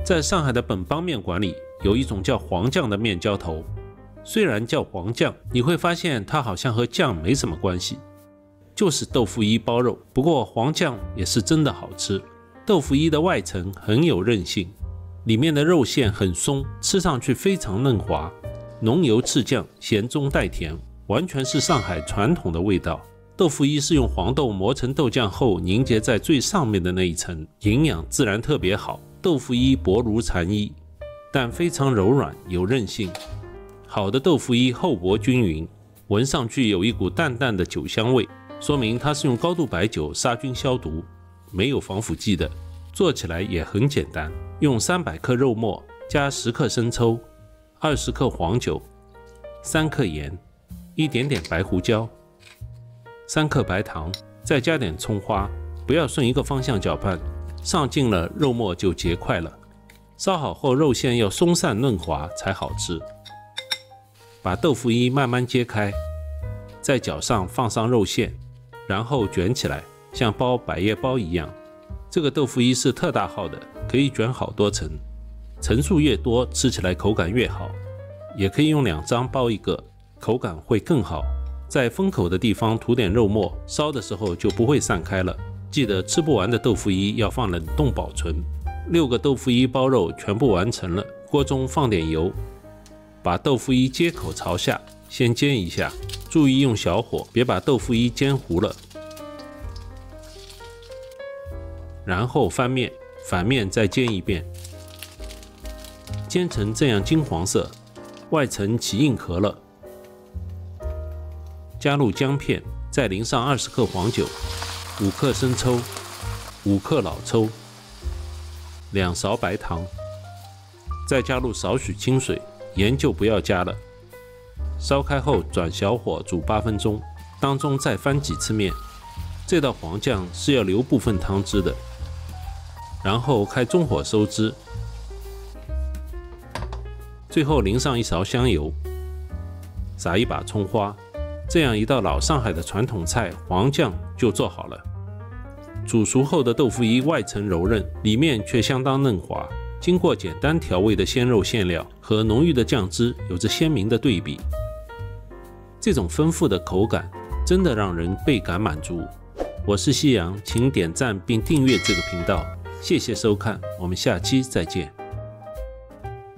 在上海的本帮面馆里，有一种叫黄酱的面浇头。虽然叫黄酱，你会发现它好像和酱没什么关系，就是豆腐衣包肉。不过黄酱也是真的好吃。豆腐衣的外层很有韧性，里面的肉馅很松，吃上去非常嫩滑。浓油赤酱，咸中带甜，完全是上海传统的味道。豆腐衣是用黄豆磨成豆酱后凝结在最上面的那一层，营养自然特别好。豆腐衣薄如蝉衣，但非常柔软有韧性。好的豆腐衣厚薄均匀，闻上去有一股淡淡的酒香味，说明它是用高度白酒杀菌消毒，没有防腐剂的。做起来也很简单，用300克肉末加10克生抽、20克黄酒、3克盐、一点点白胡椒、3克白糖，再加点葱花，不要顺一个方向搅拌，上劲了肉末就结块了。烧好后肉馅要松散嫩滑才好吃。把豆腐衣慢慢揭开，在角上放上肉馅，然后卷起来，像包百叶包一样。这个豆腐衣是特大号的，可以卷好多层，层数越多，吃起来口感越好。也可以用2张包一个，口感会更好。在封口的地方涂点肉末，烧的时候就不会散开了。记得吃不完的豆腐衣要放冷冻保存。6个豆腐衣包肉全部完成了，锅中放点油。把豆腐衣接口朝下，先煎一下，注意用小火，别把豆腐衣煎糊了。然后翻面，反面再煎一遍，煎成这样金黄色，外层起硬壳了。加入姜片，再淋上20克黄酒、5克生抽、5克老抽、2勺白糖，再加入少许清水。盐就不要加了。烧开后转小火煮8分钟，当中再翻几次面。这道黄酱是要留部分汤汁的，然后开中火收汁。最后淋上1勺香油，撒一把葱花，这样一道老上海的传统菜黄酱就做好了。煮熟后的豆腐衣外层柔韧，里面却相当嫩滑。经过简单调味的鲜肉馅料和浓郁的酱汁有着鲜明的对比，这种丰富的口感真的让人倍感满足。我是夕阳，请点赞并订阅这个频道，谢谢收看，我们下期再见。